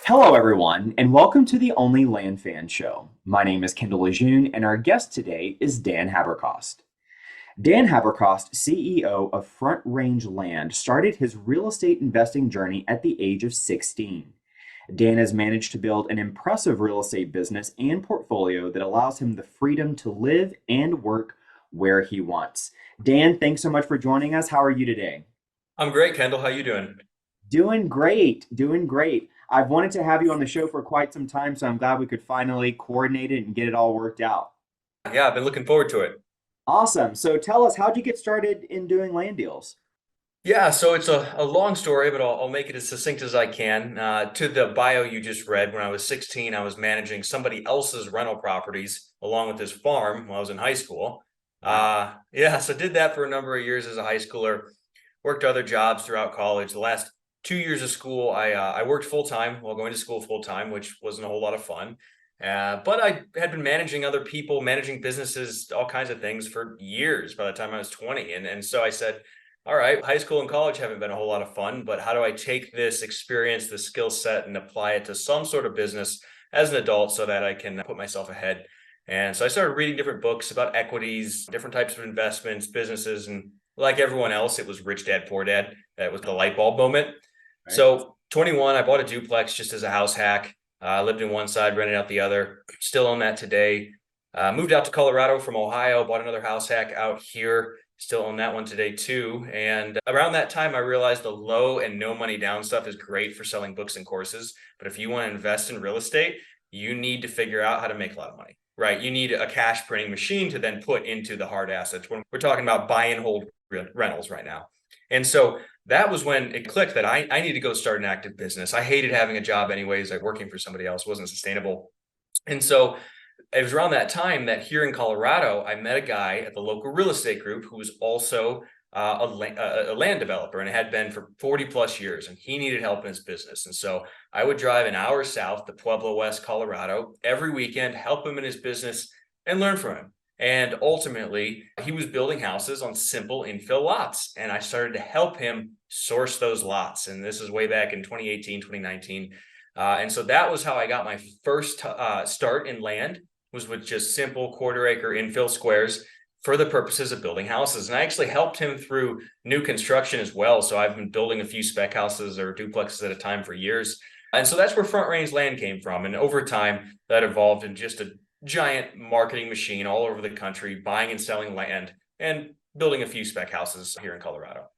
Hello, everyone, and welcome to the Only Land Fan Show. My name is Kendall Lejeune, and our guest today is Dan Haberkost. Dan Haberkost, CEO of Front Range Land, started his real estate investing journey at the age of 16. Dan has managed to build an impressive real estate business and portfolio that allows him the freedom to live and work where he wants. Dan, thanks so much for joining us. How are you today? I'm great, Kendall. How you doing? Doing great, doing great. I've wanted to have you on the show for quite some time, so I'm glad we could finally coordinate it and get it all worked out. Yeah, I've been looking forward to it. Awesome. So tell us, how'd you get started in doing land deals? Yeah, so it's a long story, but I'll make it as succinct as I can. To the bio you just read, when I was 16, I was managing somebody else's rental properties along with his farm when I was in high school. Wow. Yeah, so did that for a number of years as a high schooler. Worked other jobs throughout college. The last 2 years of school, I worked full time while going to school full time, which wasn't a whole lot of fun. But I had been managing other people, managing businesses, all kinds of things for years by the time I was 20. And so I said, all right, high school and college haven't been a whole lot of fun, but how do I take this experience, this skill set, and apply it to some sort of business as an adult so that I can put myself ahead? And so I started reading different books about equities, different types of investments, businesses, and like everyone else, it was Rich Dad Poor Dad. That was the light bulb moment. Right. So 21, I bought a duplex just as a house hack. Lived in one side, rented out the other. Still own that today. Moved out to Colorado from Ohio, bought another house hack out here. Still own that one today too. And around that time, I realized the low and no money down stuff is great for selling books and courses. But if you want to invest in real estate, you need to figure out how to make a lot of money, right? You need a cash printing machine to then put into the hard assets when we're talking about buy and hold rentals right now. And so that was when it clicked that I need to go start an active business. I hated having a job anyways, like working for somebody else wasn't sustainable. And so it was around that time that here in Colorado, I met a guy at the local real estate group who was also a land developer and had been for 40 plus years, and he needed help in his business. And so I would drive an hour south to Pueblo, West Colorado every weekend, help him in his business and learn from him. And ultimately, he was building houses on simple infill lots. And I started to help him source those lots. And this is way back in 2018, 2019. And so that was how I got my first start in land, was with just simple quarter acre infill squares for the purposes of building houses. And I actually helped him through new construction as well. So I've been building a few spec houses or duplexes at a time for years. And so that's where Front Range Land came from. And over time, that evolved in just a giant marketing machine all over the country, buying and selling land and building a few spec houses here in Colorado.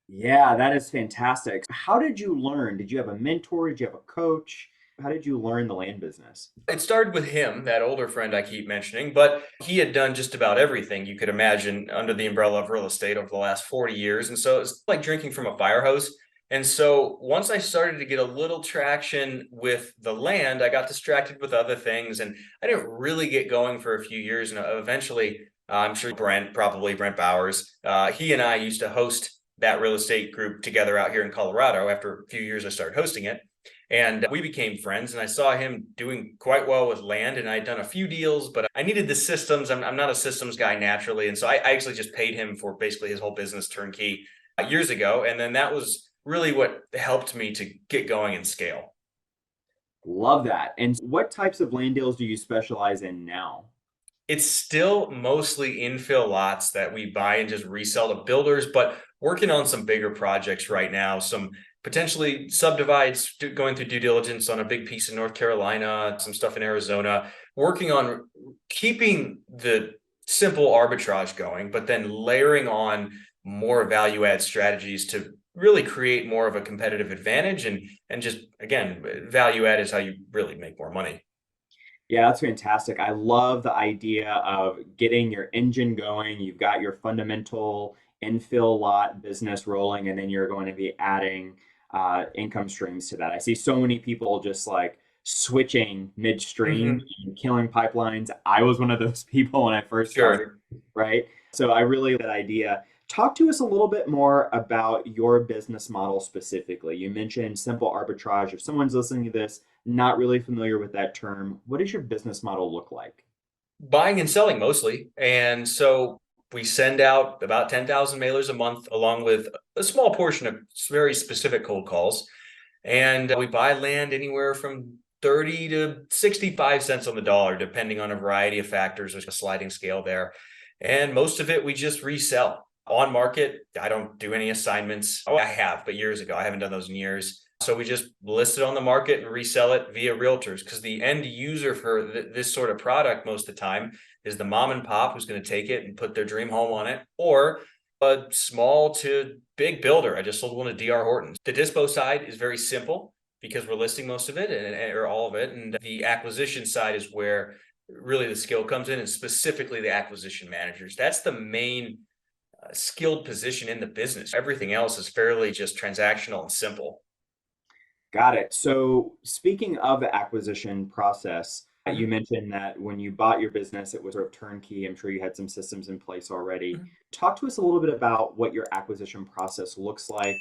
Yeah, that is fantastic. How did you learn? Did you have a mentor? Did you have a coach? How did you learn the land business? It started with him, that older friend I keep mentioning, but he had done just about everything you could imagine under the umbrella of real estate over the last 40 years. And so it's like drinking from a fire hose. And so once I started to get a little traction with the land, I got distracted with other things and I didn't really get going for a few years. And eventually, I'm sure Brent Bowers, he and I used to host that real estate group together out here in Colorado. After a few years, I started hosting it. And we became friends, and I saw him doing quite well with land. And I'd done a few deals, but I needed the systems. I'm not a systems guy naturally. And so I actually just paid him for basically his whole business turnkey years ago. And then that was really what helped me to get going and scale. Love that. And what types of land deals do you specialize in now? It's still mostly infill lots that we buy and just resell to builders, but working on some bigger projects right now, some potentially subdivides, going through due diligence on a big piece in North Carolina, some stuff in Arizona, working on keeping the simple arbitrage going, but then layering on more value add strategies to really create more of a competitive advantage. And just again, value add is how you really make more money. Yeah, that's fantastic. I love the idea of getting your engine going. You've got your fundamental infill lot business rolling, and then you're going to be adding income streams to that. I see so many people just like switching midstream Mhm. and killing pipelines. I was one of those people when I first started, Sure. right? So I really like that idea. Talk to us a little bit more about your business model specifically. You mentioned simple arbitrage. If someone's listening to this, not really familiar with that term, what does your business model look like? Buying and selling mostly. And so we send out about 10,000 mailers a month, along with a small portion of very specific cold calls. And we buy land anywhere from 30 to 65 cents on the dollar, depending on a variety of factors. There's a sliding scale there. And most of it we just resell on market. I don't do any assignments. Oh, I have, but years ago. I haven't done those in years. So we just list it on the market and resell it via realtors, because the end user for this sort of product most of the time is the mom and pop who's going to take it and put their dream home on it, or a small to big builder. I just sold one to DR Horton. The dispo side is very simple because we're listing most of it or all of it. And the acquisition side is where really the skill comes in, and specifically the acquisition managers. That's the main skilled position in the business. Everything else is fairly just transactional and simple. Got it. So speaking of the acquisition process, you Mhm. mentioned that when you bought your business, it was sort of turnkey. I'm sure you had some systems in place already. Mhm. Talk to us a little bit about what your acquisition process looks like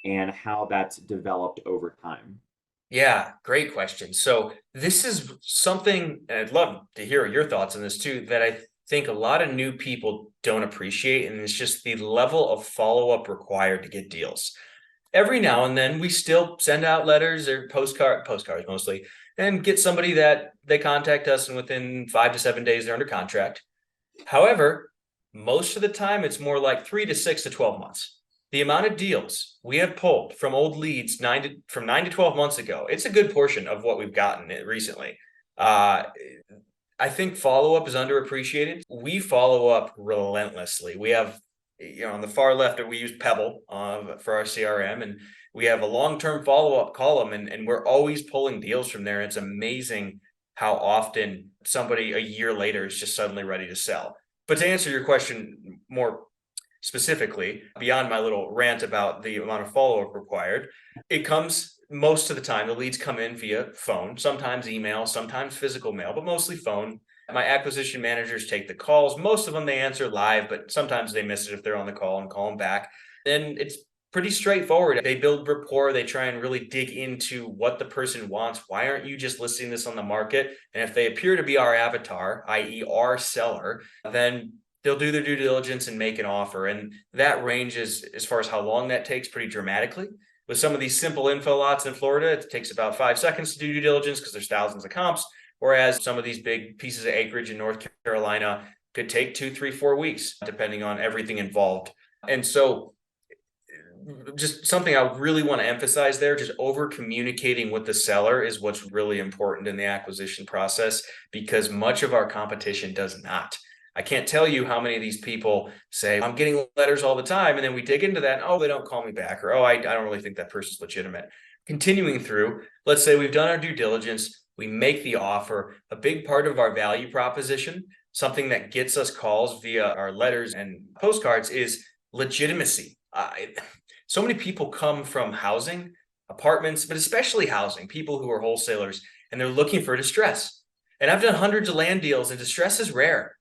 and how that's developed over time. Yeah, great question. So this is something, and I'd love to hear your thoughts on this too, that I think a lot of new people don't appreciate, and it's just the level of follow-up required to get deals. Every now and then we still send out letters or postcards mostly, and get somebody that they contact us and within 5 to 7 days they're under contract. However, most of the time it's more like 3 to 6 to 12 months. The amount of deals we have pulled from old leads from 9 to 12 months ago, it's a good portion of what we've gotten recently. Uh, I think follow up is underappreciated. We follow up relentlessly. We have, on the far left, we use Pebble for our CRM, and we have a long term follow up column, and we're always pulling deals from there. It's amazing how often somebody a year later is just suddenly ready to sell. But to answer your question more specifically, beyond my little rant about the amount of follow up required, it comes most of the time. The leads come in via phone, sometimes email, sometimes physical mail, but mostly phone. My acquisition managers take the calls. Most of them they answer live, but sometimes they miss it if they're on the call and call them back. Then it's pretty straightforward. They build rapport. They try and really dig into what the person wants. Why aren't you just listing this on the market? And if they appear to be our avatar, i.e., our seller, then they'll do their due diligence and make an offer. And that ranges, as far as how long that takes, pretty dramatically. With some of these simple info lots in Florida, it takes about 5 seconds to do due diligence because there's thousands of comps. Whereas some of these big pieces of acreage in North Carolina could take 2, 3, 4 weeks, depending on everything involved. And so, just something I really want to emphasize there, just over communicating with the seller is what's really important in the acquisition process, because much of our competition does not. I can't tell you how many of these people say, I'm getting letters all the time. And then we dig into that. And, oh, they don't call me back. Or, oh, I don't really think that person's legitimate. Continuing through, let's say we've done our due diligence, we make the offer. A big part of our value proposition, something that gets us calls via our letters and postcards, is legitimacy. So many people come from housing, apartments, but especially housing, people who are wholesalers, and they're looking for distress. And I've done hundreds of land deals, and distress is rare.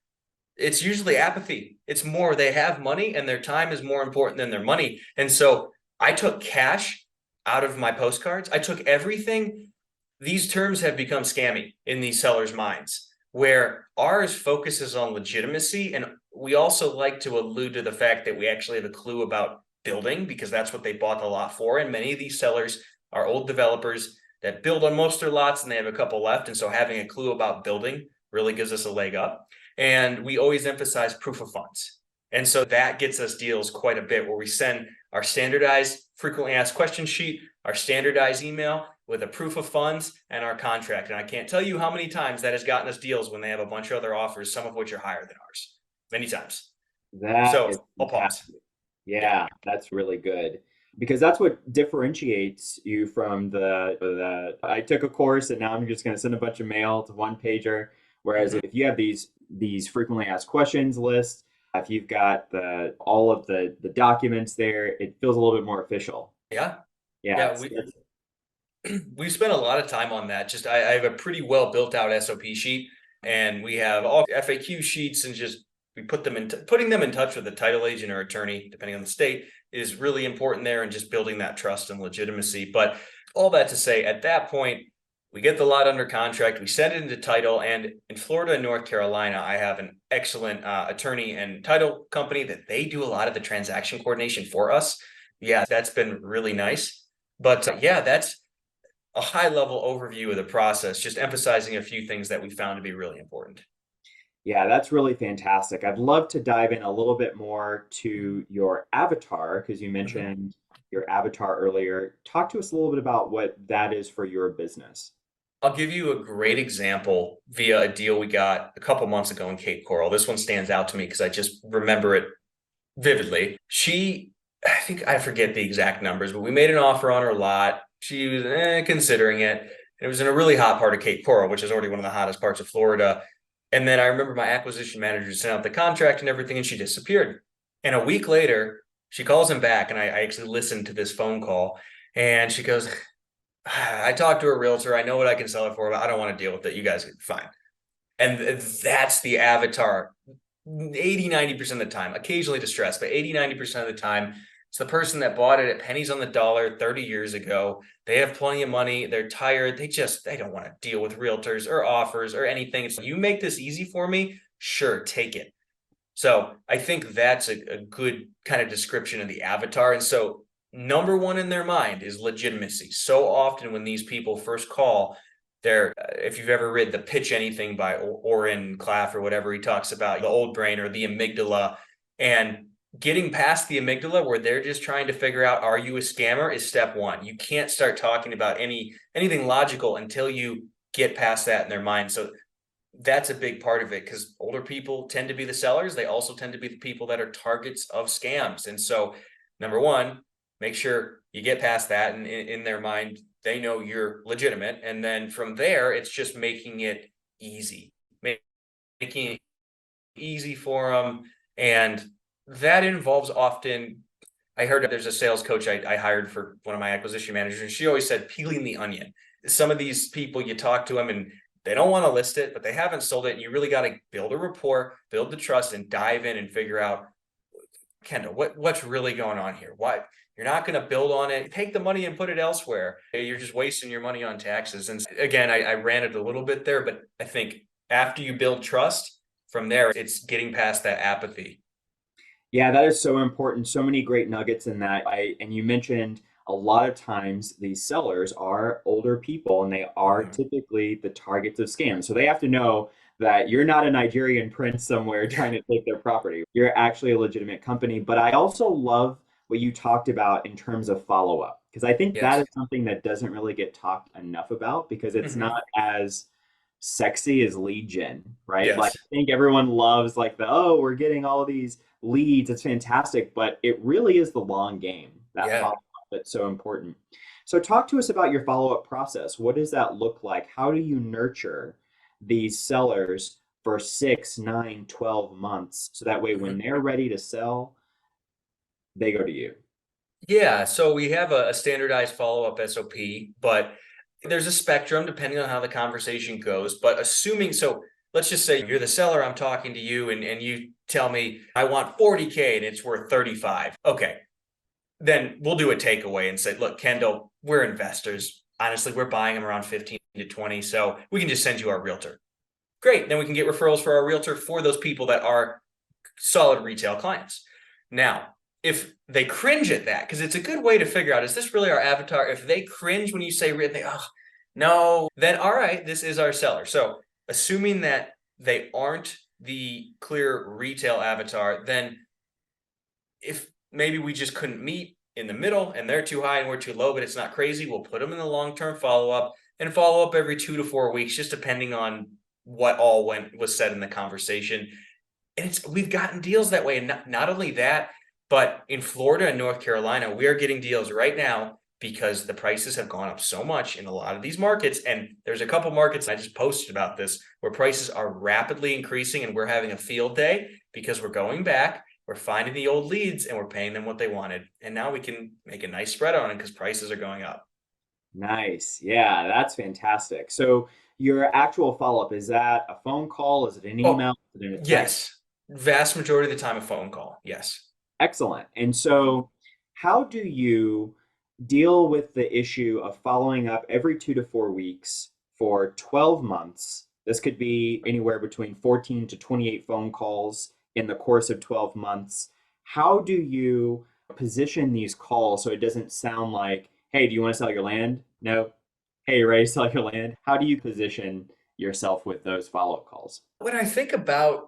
It's usually apathy. It's more they have money and their time is more important than their money. And so I took cash out of my postcards. I took everything. These terms have become scammy in these sellers' minds, where ours focuses on legitimacy. And we also like to allude to the fact that we actually have a clue about building, because that's what they bought the lot for. And many of these sellers are old developers that build on most of their lots and they have a couple left. And so having a clue about building really gives us a leg up. And we always emphasize proof of funds. And so that gets us deals quite a bit, where we send our standardized frequently asked question sheet, our standardized email with a proof of funds, and our contract. And I can't tell you how many times that has gotten us deals when they have a bunch of other offers, some of which are higher than ours. Many times. That So is I'll pause. fantastic. Yeah. Yeah, that's really good because that's what differentiates you from the I took a course and now I'm just going to send a bunch of mail to one pager. Whereas Mhm. if you have these frequently asked questions list, if you've got the all of the documents there, it feels a little bit more official. Yeah. Yeah, Yeah. We've spent a lot of time on that. Just I have a pretty well built out SOP sheet, and we have all FAQ sheets, and just we put them in putting them in touch with a title agent or attorney, depending on the state, is really important there, and just building that trust and legitimacy. But all that to say, at that point, we get the lot under contract, we send it into title, and in Florida and North Carolina, I have an excellent attorney and title company that they do a lot of the transaction coordination for us. Yeah, that's been really nice. But yeah, a high level overview of the process, just emphasizing a few things that we found to be really important. Yeah, that's really fantastic. I'd love to dive in a little bit more to your avatar because you Mhm. mentioned your avatar earlier. Talk to us a little bit about what that is for your business. I'll give you a great example via a deal we got a couple months ago in Cape Coral. This one stands out to me because I just remember it vividly. I think I forget the exact numbers, but we made an offer on her lot. She was considering it. And it was in a really hot part of Cape Coral, which is already one of the hottest parts of Florida. And then I remember my acquisition manager sent out the contract and everything, and she disappeared. And a week later, she calls him back, and I actually listened to this phone call. And she goes, I talked to a realtor. I know what I can sell it for, but I don't want to deal with it. You guys are fine. And that's the avatar 80, 90% of the time, occasionally distressed, but 80, 90% of the time, it's the person that bought it at pennies on the dollar 30 years ago. They have plenty of money. They're tired. They don't want to deal with realtors or offers or anything. It's you make this easy for me. Sure, take it. So I think that's a good kind of description of the avatar. And so number one in their mind is legitimacy. So often when these people first call, if you've ever read the Pitch Anything by Oren Klaff or whatever, he talks about the old brain or the amygdala, and getting past the amygdala where they're just trying to figure out, are you a scammer, is step one. You can't start talking about anything logical until you get past that in their mind. So that's a big part of it because older people tend to be the sellers. They also tend to be the people that are targets of scams. And so, number one, make sure you get past that. And in their mind, they know you're legitimate. And then from there, it's just making it easy, making it easy for them. And that involves often, I heard there's a sales coach I hired for one of my acquisition managers, and she always said peeling the onion. Some of these people, you talk to them and they don't want to list it, but they haven't sold it. And you really got to build a rapport, build the trust, and dive in and figure out, Kendall, what's really going on here? Why you're not going to build on it? Take the money and put it elsewhere. You're just wasting your money on taxes. And again, I ran it a little bit there, but I think after you build trust, from there, it's getting past that apathy. Yeah, that is so important. So many great nuggets in that. And you mentioned a lot of times these sellers are older people and they are Mhm. typically the targets of scams. So they have to know that you're not a Nigerian prince somewhere trying to take their property. You're actually a legitimate company. But I also love what you talked about in terms of follow up, because I think that Yes. is something that doesn't really get talked enough about because it's Mhm. not as sexy as lead gen, right? Like Yes. I think everyone loves like the, oh, we're getting all of these leads. It's fantastic, but it really is the long game, that follow Yeah. up that's so important. So talk to us about your follow up process. What does that look like? How do you nurture these sellers for 6, 9, 12 months so that way when Mhm. they're ready to sell, they go to you? Yeah, so we have a standardized follow-up SOP, but there's a spectrum depending on how the conversation goes. But assuming, so let's just say you're the seller, I'm talking to you, and you tell me I want 40K and it's worth 35. Okay, then we'll do a takeaway and say, look, Kendall, we're investors. Honestly, we're buying them around 15 to 20. So we can just send you our realtor. Great. Then we can get referrals for our realtor for those people that are solid retail clients. Now, if they cringe at that, because it's a good way to figure out, is this really our avatar? If they cringe when you say, oh, no, then all right, this is our seller. So assuming that they aren't the clear retail avatar, then if maybe we just couldn't meet in the middle and they're too high and we're too low, but it's not crazy, we'll put them in the long-term follow-up and follow up every 2 to 4 weeks, just depending on what all was said in the conversation. And we've gotten deals that way. And not only that, but in Florida and North Carolina, we are getting deals right now because the prices have gone up so much in a lot of these markets. And there's a couple markets I just posted about this where prices are rapidly increasing and we're having a field day because we're going back, we're finding the old leads and we're paying them what they wanted. And now we can make a nice spread on it because prices are going up. Nice. Yeah, that's fantastic. So your actual follow up, is that a phone call? Is it an Oh, email? Is it a text? yes. Vast majority of the time, a phone call. Yes. Excellent. And so, how do you deal with the issue of following up every 2 to 4 weeks for 12 months? This could be anywhere between 14 to 28 phone calls in the course of 12 months. How do you position these calls so it doesn't sound like, hey, do you want to sell your land? No. hey, ready to sell your land? How do you position yourself with those follow-up calls? When I think about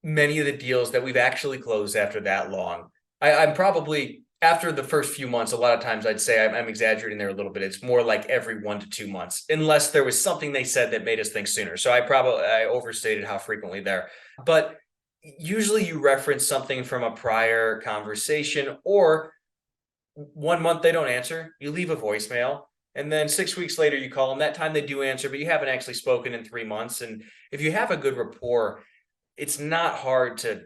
many of the deals that we've actually closed after that long, I'm probably after the first few months, a lot of times I'd say I'm exaggerating there a little bit. It's more like every 1 to 2 months, unless there was something they said that made us think sooner. So I overstated how frequently there. But usually you reference something from a prior conversation, or 1 month they don't answer, you leave a voicemail, and then 6 weeks later you call them. That time they do answer, but you haven't actually spoken in 3 months. And if you have a good rapport, it's not hard to,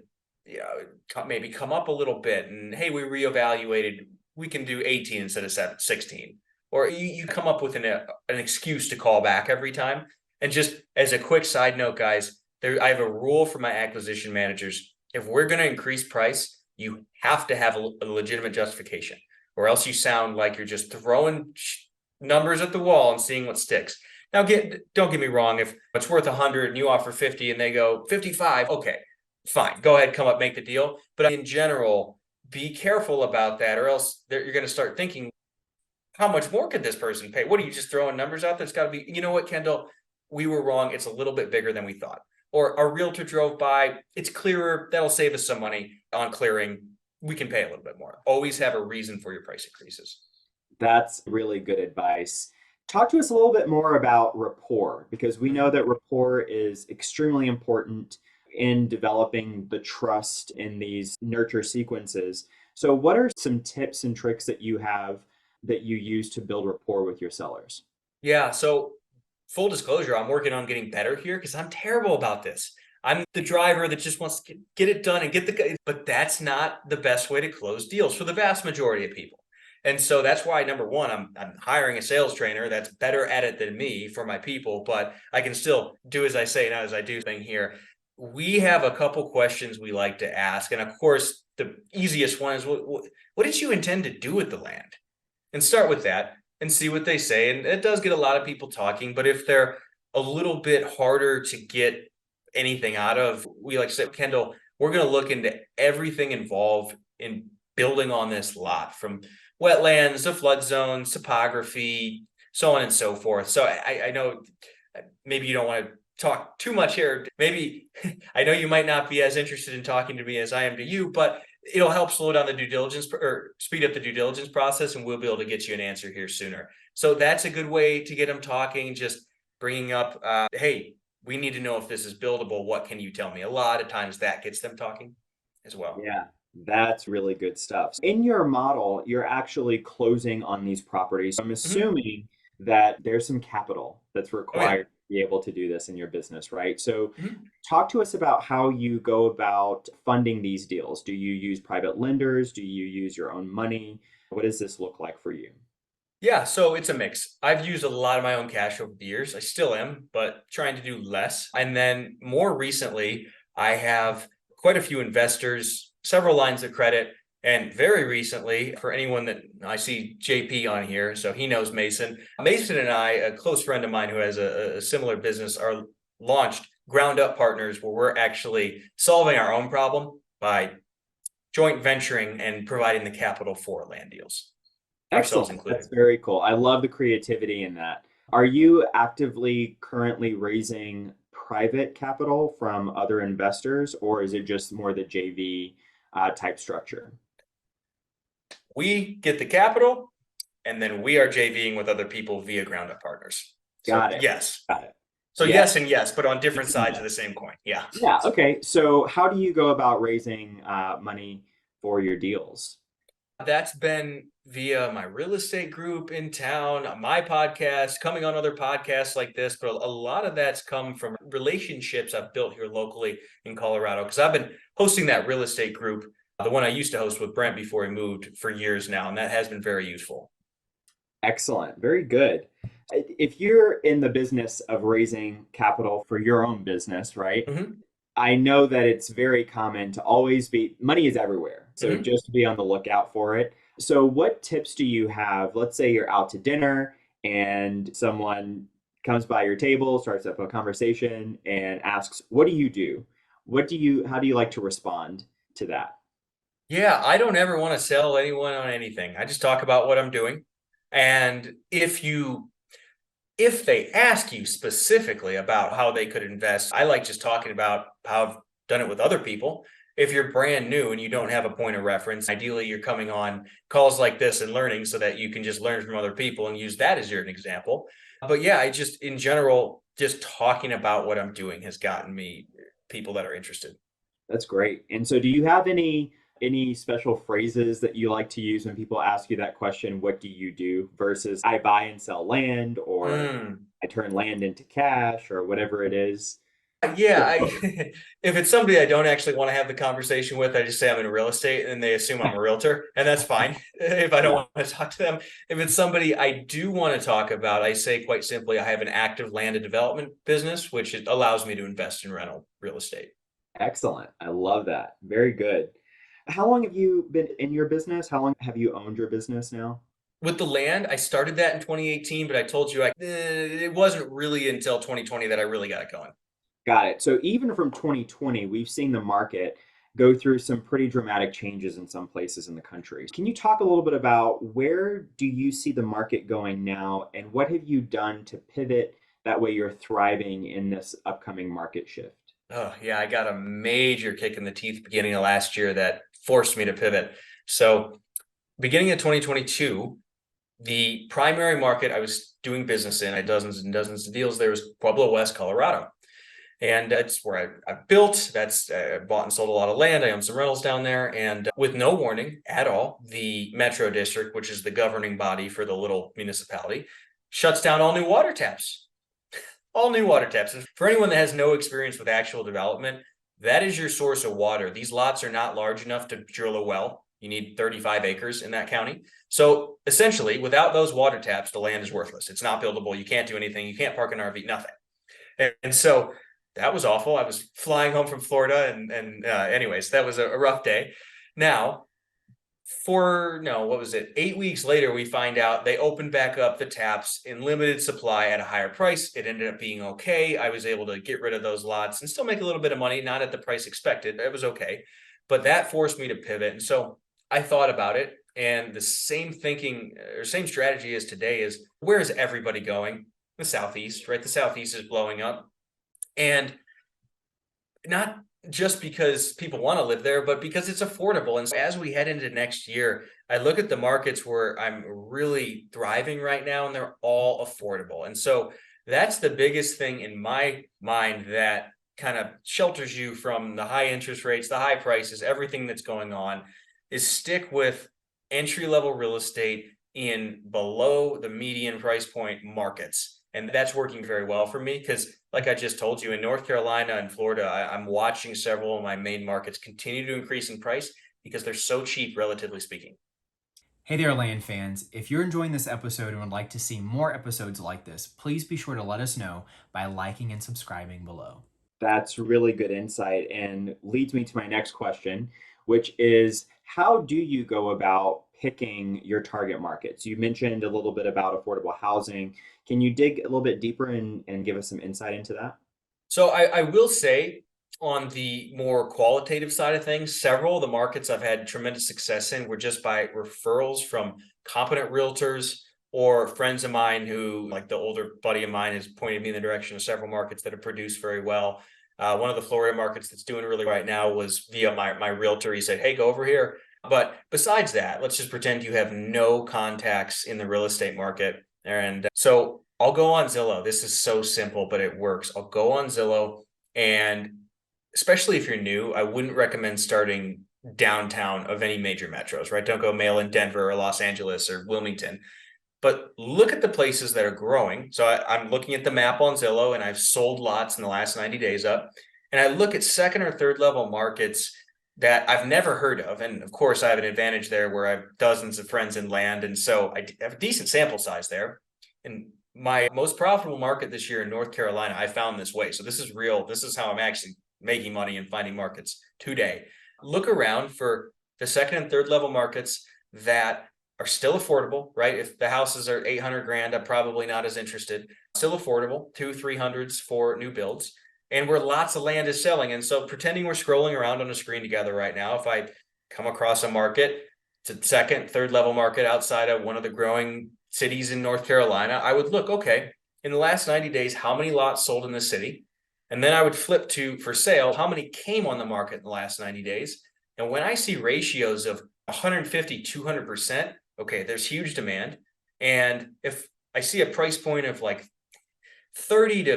maybe come up a little bit and, hey, we reevaluated, we can do 18 instead of 16. Or you come up with an excuse to call back every time. And just as a quick side note, guys, I have a rule for my acquisition managers. If we're going to increase price, you have to have a legitimate justification, or else you sound like you're just throwing numbers at the wall and seeing what sticks. Now, don't get me wrong. If it's worth 100 and you offer 50 and they go 55, okay, fine, go ahead, come up, make the deal. But in general, be careful about that, or else you're going to start thinking, how much more could this person pay? What are you just throwing numbers out there? It's got to be, you know what, Kendall, we were wrong. It's a little bit bigger than we thought. Or our realtor drove by, it's clearer. That'll save us some money on clearing. We can pay a little bit more. Always have a reason for your price increases. That's really good advice. Talk to us a little bit more about rapport, because we know Mhm. that rapport is extremely important in developing the trust in these nurture sequences. So, what are some tips and tricks that you have that you use to build rapport with your sellers? Yeah. So full disclosure, I'm working on getting better here because I'm terrible about this. I'm the driver that just wants to get it done and but that's not the best way to close deals for the vast majority of people. And so that's why, number one, I'm hiring a sales trainer that's better at it than me for my people, but I can still do as I say, not as I do thing here. We have a couple questions we like to ask. And of course, the easiest one is what did you intend to do with the land? And start with that and see what they say. And it does get a lot of people talking, but if they're a little bit harder to get anything out of, we like to say, Kendall, we're going to look into everything involved in building on this lot, from wetlands to flood zones, topography, so on and so forth. So I know maybe you don't want to talk too much here. Maybe I know you might not be as interested in talking to me as I am to you, but it'll help slow down the due diligence or speed up the due diligence process, and we'll be able to get you an answer here sooner. So that's a good way to get them talking. Just bringing up, hey, we need to know if this is buildable. What can you tell me? A lot of times that gets them talking as well. Yeah, that's really good stuff. In your model, you're actually closing on these properties. I'm Mhm. assuming that there's some capital that's Oh yeah. required to be able to do this in your business, right? So, Mhm. talk to us about how you go about funding these deals. Do you use private lenders? Do you use your own money? What does this look like for you? Yeah, so it's a mix. I've used a lot of my own cash over the years. I still am, but trying to do less. And then more recently, I have quite a few investors, several lines of credit, and very recently, for anyone that I see JP on here, so he knows Mason. Mason and I, a close friend of mine who has a similar business, are launched ground up partners where we're actually solving our own problem by joint venturing and providing the capital for land deals, ourselves Excellent. That's included. very cool. I love the creativity in that. Are you actively currently raising private capital from other investors, or is it just more the JV type structure? We get the capital, and then we are JVing with other people via ground up partners. So Got it. yes. Got it. So Yes. yes and yes, but on different Yes and sides of yes. the same coin. Yeah. Yeah. Okay. So, how do you go about raising money for your deals? That's been via my real estate group in town, my podcast, coming on other podcasts like this. But a lot of that's come from relationships I've built here locally in Colorado, because I've been hosting that real estate group, the one I used to host with Brent before he moved, for years now. And that has been very useful. Excellent. Very good. If you're in the business of raising capital for your own business, right? Mhm. I know that it's very common to always be, money is everywhere. So Mhm. just be on the lookout for it. So, what tips do you have? Let's say you're out to dinner and someone comes by your table, starts up a conversation, and asks, what do you do? How do you like to respond to that? Yeah, I don't ever want to sell anyone on anything. I just talk about what I'm doing. And if you If they ask you specifically about how they could invest, I like just talking about how I've done it with other people. If you're brand new and you don't have a point of reference, ideally you're coming on calls like this and learning so that you can just learn from other people and use that as your example. But yeah, I just in general, just talking about what I'm doing has gotten me people that are interested. That's great. And so do you have any special phrases that you like to use when people ask you that question, what do you do versus I buy and sell land or Mm. I turn land into cash or whatever it is? Yeah, if it's somebody I don't actually want to have the conversation with, I just say I'm in real estate and they assume I'm a realtor, and that's fine if I don't Yeah, want to talk to them. If it's somebody I do want to talk about, I say quite simply, I have an active land and development business, which allows me to invest in rental real estate. excellent. I love that. Very good. How long have you been in your business? How long have you owned your business now? With the land, I started that in 2018, but I told you it wasn't really until 2020 that I really got it going. Got it. So even from 2020, we've seen the market go through some pretty dramatic changes in some places in the country. Can you talk a little bit about where do you see the market going now and what have you done to pivot that way you're thriving in this upcoming market shift? Oh, yeah, I got a major kick in the teeth beginning of last year that forced me to pivot. So, beginning of 2022, the primary market I was doing business in, I had dozens and dozens of deals there, was Pueblo West, Colorado. And that's where I built. That's I bought and sold a lot of land. I own some rentals down there. And with no warning at all, the Metro District, which is the governing body for the little municipality, shuts down all new water taps. All new water taps. And for anyone that has no experience with actual development, that is your source of water. These lots are not large enough to drill a well. You need 35 acres in that county. So essentially, without those water taps, the land is worthless. It's not buildable. You can't do anything. You can't park an RV, nothing. And so that was awful. I was flying home from Florida, and anyways, that was a rough day. Now, for no, what was it? 8 weeks later, we find out they opened back up the taps in limited supply at a higher price. It ended up being okay. I was able to get rid of those lots and still make a little bit of money, not at the price expected. It was okay, but that forced me to pivot. And so I thought about it, and the same thinking or same strategy as today is where is everybody going? The Southeast, right? The Southeast is blowing up. And not just because people want to live there, but because it's affordable. And so as we head into next year, I look at the markets where I'm really thriving right now, and they're all affordable. And so that's the biggest thing in my mind that kind of shelters you from the high interest rates, the high prices, everything that's going on, is stick with entry level real estate in below the median price point markets. And that's working very well for me because, like I just told you, in North Carolina and Florida, I'm watching several of my main markets continue to increase in price because they're so cheap, relatively speaking. Hey there, land fans. If you're enjoying this episode and would like to see more episodes like this, please be sure to let us know by liking and subscribing below. That's really good insight and leads me to my next question, which is how do you go about picking your target markets? You mentioned a little bit about affordable housing. Can you dig a little bit deeper and give us some insight into that? So I will say, on the more qualitative side of things, several of the markets I've had tremendous success in were just by referrals from competent realtors or friends of mine who, like the older buddy of mine, has pointed me in the direction of several markets that have produced very well. One of the Florida markets that's doing really right now was via my realtor. He said, "Hey, go over here." But besides that, let's just pretend you have no contacts in the real estate market. And so I'll go on Zillow. This is so simple, but it works. I'll go on Zillow, and especially if you're new, I wouldn't recommend starting downtown of any major metros, right? Don't go mail in Denver or Los Angeles or Wilmington, but look at the places that are growing. So I'm looking at the map on Zillow, and I've sold lots in the last 90 days up. And I look at second or third level markets that I've never heard of. And of course, I have an advantage there where I have dozens of friends in land. And so I have a decent sample size there. And my most profitable market this year in North Carolina, I found this way. So this is real. This is how I'm actually making money and finding markets today. Look around for the second and third level markets that are still affordable, right? If the houses are 800 grand, I'm probably not as interested. Still affordable, 200-300s for new builds, and where lots of land is selling. And so pretending we're scrolling around on a screen together right now, if I come across a market, it's a second, third level market outside of one of the growing cities in North Carolina, I would look, okay, in the last 90 days, how many lots sold in the city? And then I would flip to for sale, how many came on the market in the last 90 days? And when I see ratios of 150, 200%, okay, there's huge demand. And if I see a price point of like 30 to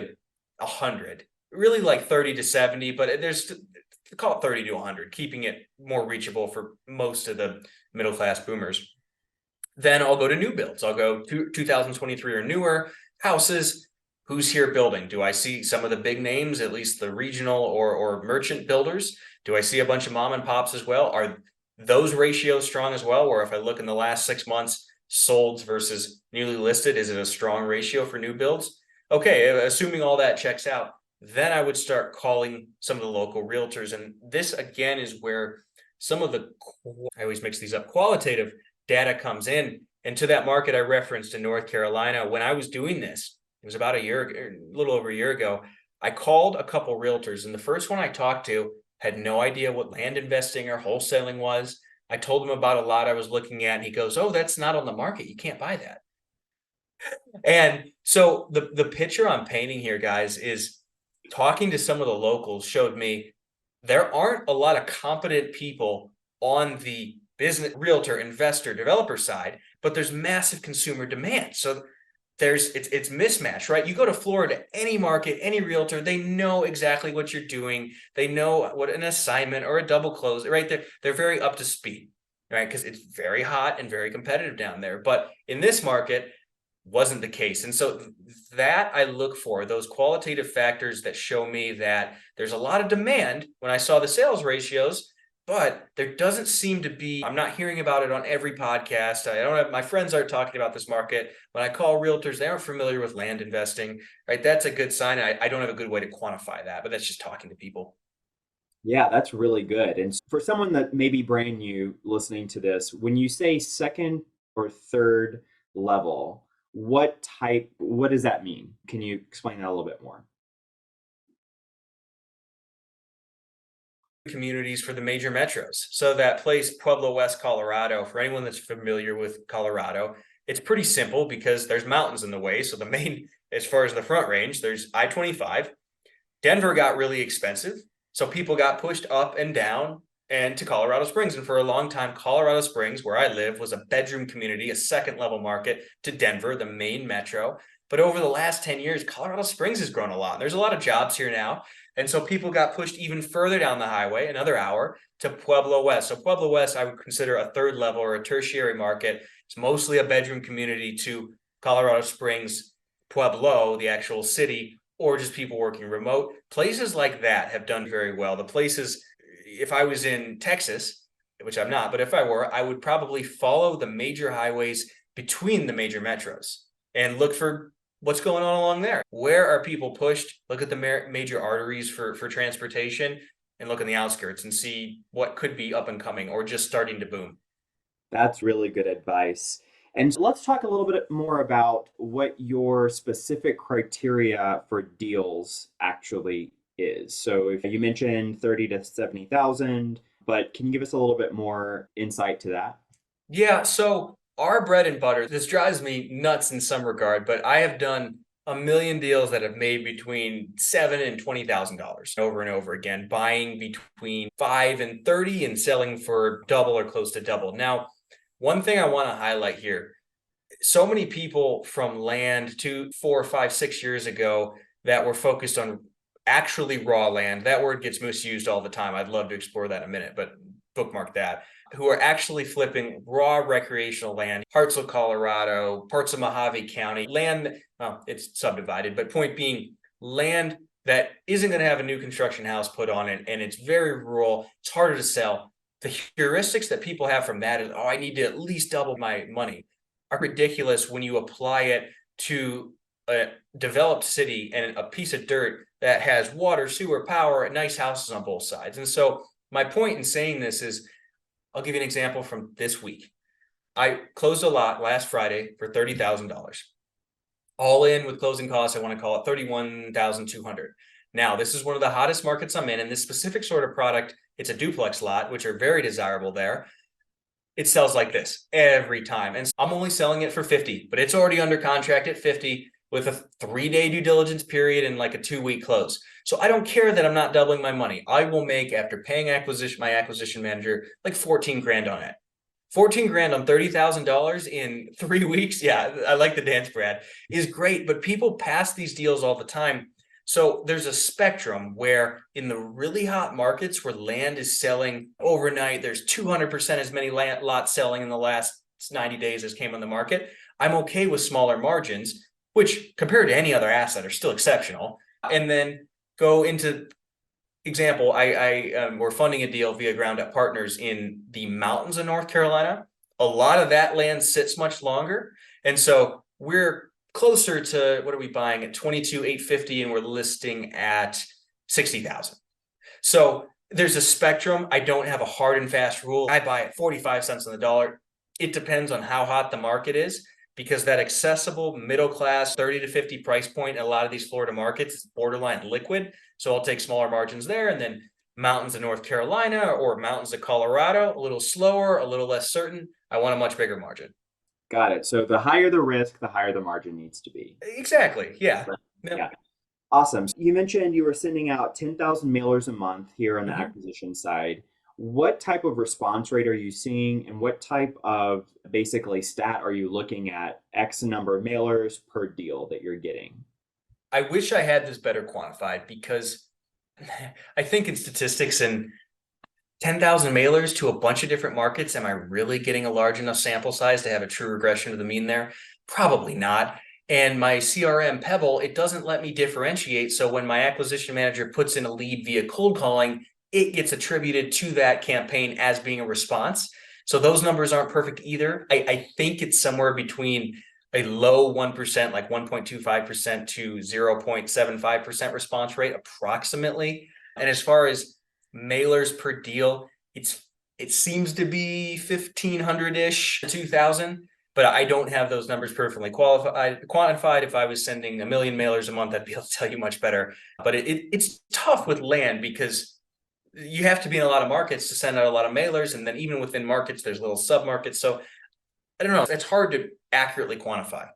100, really like 30 to 70, but there's, call it 30 to 100, keeping it more reachable for most of the middle class boomers. Then I'll go to new builds. I'll go to 2023 or newer houses. Who's here building? Do I see some of the big names, at least the regional or merchant builders? Do I see a bunch of mom and pops as well? Are those ratios strong as well? Or if I look in the last 6 months, solds versus newly listed, is it a strong ratio for new builds? Okay, assuming all that checks out, then I would start calling some of the local realtors. And this again is where some of the, I always mix these up, qualitative data comes in. And to that market I referenced in North Carolina, when I was doing this, it was about a little over a year ago, I called a couple realtors, and the first one I talked to had no idea what land investing or wholesaling was. I told him about a lot I was looking at, and he goes, "Oh, that's not on the market. You can't buy that." And so the picture I'm painting here, guys, is talking to some of the locals showed me there aren't a lot of competent people on the business, realtor, investor, developer side, but there's massive consumer demand. So it's mismatch, right? You go to Florida, any market, any realtor, they know exactly what you're doing. They know what an assignment or a double close, right? They're very up to speed, right? Because it's very hot and very competitive down there. But in this market, wasn't the case. And so that I look for, those qualitative factors that show me that there's a lot of demand when I saw the sales ratios, but there doesn't seem to be, I'm not hearing about it on every podcast. I don't have, my friends aren't talking about this market. When I call realtors, they aren't familiar with land investing, right? That's a good sign. I don't have a good way to quantify that, but that's just talking to people. Yeah, that's really good. And for someone that may be brand new listening to this, when you say second or third level, what does that mean? Can you explain that a little bit more? Communities for the major metros. So that place, Pueblo, West Colorado, for anyone that's familiar with Colorado, it's pretty simple because there's mountains in the way. So the main, as far as the Front Range, there's I-25. Denver got really expensive. So people got pushed up and down and to Colorado Springs. And for a long time, Colorado Springs, where I live, was a bedroom community, a second level market to Denver, the main metro. But over the last 10 years, Colorado Springs has grown a lot. There's a lot of jobs here now. And so people got pushed even further down the highway, another hour, to Pueblo West. So Pueblo West, I would consider a third level or a tertiary market. It's mostly a bedroom community to Colorado Springs, Pueblo, the actual city, or just people working remote. Places like that have done very well. The places, if I was in Texas, which I'm not, but if I were, I would probably follow the major highways between the major metros and look for what's going on along there. Where are people pushed? Look at the major arteries for transportation and look in the outskirts and see what could be up and coming or just starting to boom. That's really good advice. And let's talk a little bit more about what your specific criteria for deals actually is. So if you mentioned 30 to 70,000, but can you give us a little bit more insight to that? Yeah, so our bread and butter, this drives me nuts in some regard, but I have done a million deals that have made between $7,000 and $20,000 over and over again, buying between 5 and 30 and selling for double or close to double. Now, one thing I want to highlight here, so many people from land 2, 4, 5, 6 years ago that were focused on actually raw land. That word gets misused all the time. I'd love to explore that in a minute, but bookmark that. Who are actually flipping raw recreational land, Hartselle, Colorado, parts of Mojave County, land, well, it's subdivided, but point being, land that isn't going to have a new construction house put on it, and it's very rural, it's harder to sell. The heuristics that people have from that is, oh, I need to at least double my money, are ridiculous when you apply it to a developed city and a piece of dirt that has water, sewer, power, and nice houses on both sides. And so my point in saying this is, I'll give you an example from this week. I closed a lot last Friday for $30,000. All in with closing costs, I want to call it $31,200. Now, this is one of the hottest markets I'm in, and this specific sort of product, it's a duplex lot, which are very desirable there. It sells like this every time. And I'm only selling it for 50, but it's already under contract at 50. with a 3-day due diligence period and like a 2-week close. So I don't care that I'm not doubling my money. I will make, after paying my acquisition manager, like 14 grand on it. 14 grand on $30,000 in 3 weeks. Yeah, I like the dance, Brad, is great. But people pass these deals all the time. So there's a spectrum where in the really hot markets where land is selling overnight, there's 200% as many lots selling in the last 90 days as came on the market. I'm okay with smaller margins, which compared to any other asset are still exceptional. And then go into example, we're funding a deal via Ground Up Partners in the mountains of North Carolina. A lot of that land sits much longer. And so we're closer to, what are we buying at 22,850 and we're listing at 60,000. So there's a spectrum. I don't have a hard and fast rule. I buy at 45 cents on the dollar. It depends on how hot the market is, because that accessible middle class 30 to 50 price point in a lot of these Florida markets is borderline liquid. So I'll take smaller margins there, and then mountains of North Carolina or mountains of Colorado, a little slower, a little less certain. I want a much bigger margin. Got it. So the higher the risk, the higher the margin needs to be. Exactly. Yeah. Yeah. Awesome. So you mentioned you were sending out 10,000 mailers a month here on the Mhm. acquisition side. What type of response rate are you seeing, and what type of basically stat are you looking at X number of mailers per deal that you're getting? I wish I had this better quantified, because I think in statistics and 10,000 mailers to a bunch of different markets, am I really getting a large enough sample size to have a true regression to the mean there? Probably not. And my CRM Pebble, it doesn't let me differentiate. So when my acquisition manager puts in a lead via cold calling, it gets attributed to that campaign as being a response. So those numbers aren't perfect either. I think it's somewhere between a low 1%, like 1.25% to 0.75% response rate, approximately. And as far as mailers per deal, it seems to be 1,500-ish, 2,000, but I don't have those numbers perfectly quantified. If I was sending 1 million mailers a month, I'd be able to tell you much better. But it's tough with land, because you have to be in a lot of markets to send out a lot of mailers, and then even within markets, there's little sub-markets. So I don't know. It's hard to accurately quantify.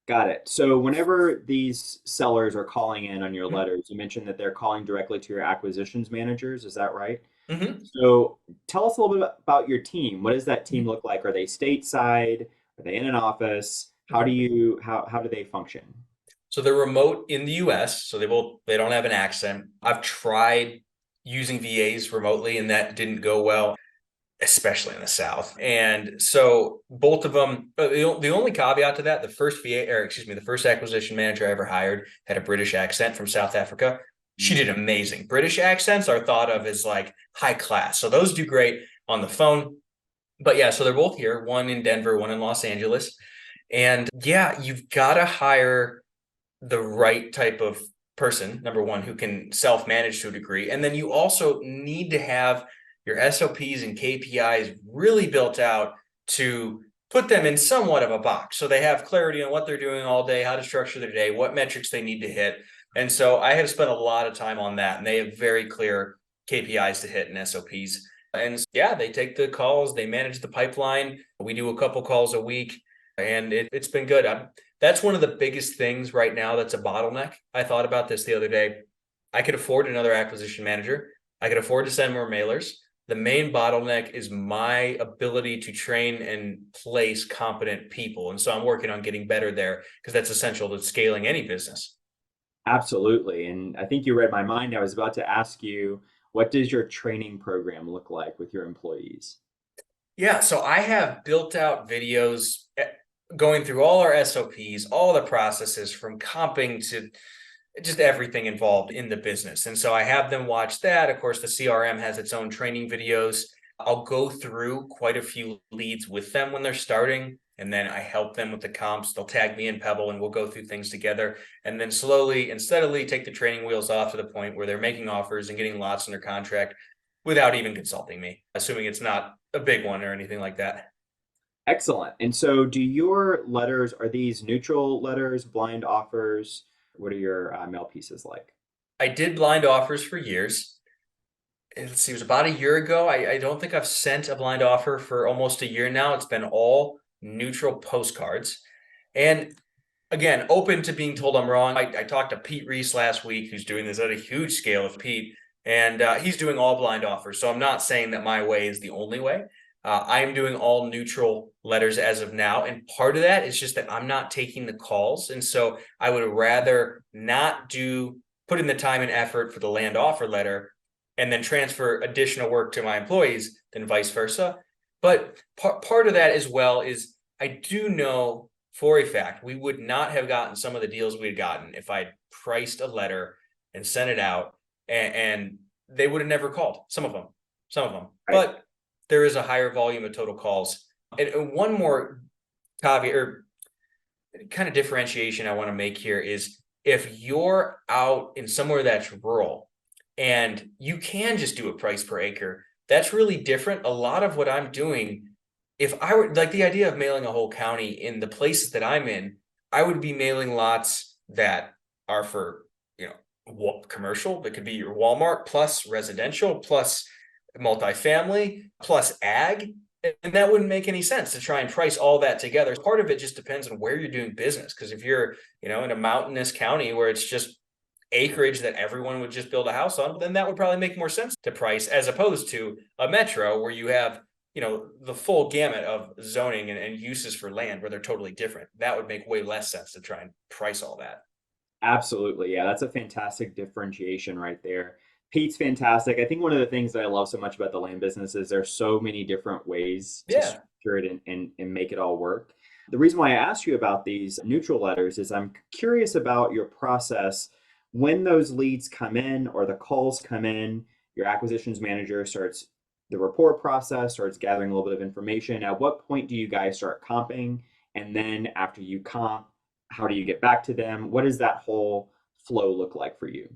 Got it. So whenever these sellers are calling in on your Mhm. letters, you mentioned that they're calling directly to your acquisitions managers. Is that right? Mhm. So tell us a little bit about your team. What does that team Mhm. look like? Are they stateside? Are they in an office? Mhm. How do they function? So they're remote in the US, so they don't have an accent. I've tried using VAs remotely, and that didn't go well, especially in the South. And so both of them, the only caveat to that, the first VA, or excuse me, the first acquisition manager I ever hired had a British accent from South Africa. She did amazing. British accents are thought of as like high class. So those do great on the phone. But yeah, so they're both here, one in Denver, one in Los Angeles. And yeah, you've got to hire the right type of person, number one, who can self-manage to a degree. And then you also need to have your SOPs and KPIs really built out to put them in somewhat of a box. So they have clarity on what they're doing all day, how to structure their day, what metrics they need to hit. And so I have spent a lot of time on that, and they have very clear KPIs to hit and SOPs. And yeah, they take the calls, they manage the pipeline. We do a couple calls a week, and it's been good. That's one of the biggest things right now that's a bottleneck. I thought about this the other day. I could afford another acquisition manager. I could afford to send more mailers. The main bottleneck is my ability to train and place competent people. And so I'm working on getting better there, because that's essential to scaling any business. Absolutely. And I think you read my mind. I was about to ask you, what does your training program look like with your employees? Yeah, so I have built out videos going through all our SOPs, all the processes from comping to just everything involved in the business. And so I have them watch that. Of course, the CRM has its own training videos. I'll go through quite a few leads with them when they're starting, and then I help them with the comps. They'll tag me in Pebble, and we'll go through things together. And then slowly and steadily take the training wheels off to the point where they're making offers and getting lots in their contract without even consulting me, assuming it's not a big one or anything like that. Excellent. And so, do your letters, are these neutral letters, blind offers? What are your mail pieces like? I did blind offers for years. Let's see, it was about a year ago. I don't think I've sent a blind offer for almost a year now. It's been all neutral postcards. And again, open to being told I'm wrong. I talked to Pete Reese last week, who's doing this at a huge scale with Pete, and he's doing all blind offers. So I'm not saying that my way is the only way. I am doing all neutral letters as of now. And part of that is just that I'm not taking the calls. And so I would rather not put in the time and effort for the land offer letter and then transfer additional work to my employees than vice versa. But part of that as well is I do know for a fact we would not have gotten some of the deals we had gotten if I priced a letter and sent it out, and they would have never called. Some of them. Right. But there is a higher volume of total calls. And one more caveat or kind of differentiation I want to make here is if you're out in somewhere that's rural and you can just do a price per acre, that's really different. A lot of what I'm doing, if I were like the idea of mailing a whole county in the places that I'm in, I would be mailing lots that are for, commercial. That could be your Walmart plus residential plus multifamily plus ag. And that wouldn't make any sense to try and price all that together. Part of it just depends on where you're doing business. Because if you're, in a mountainous county where it's just acreage that everyone would just build a house on, then that would probably make more sense to price as opposed to a metro where you have, the full gamut of zoning and uses for land where they're totally different. That would make way less sense to try and price all that. Absolutely. Yeah, that's a fantastic differentiation right there. Pete's fantastic. I think one of the things that I love so much about the land business is there's so many different ways to Yeah. structure it and make it all work. The reason why I asked you about these neutral letters is I'm curious about your process when those leads come in or the calls come in, your acquisitions manager starts the report process, starts gathering a little bit of information. At what point do you guys start comping? And then after you comp, how do you get back to them? What does that whole flow look like for you?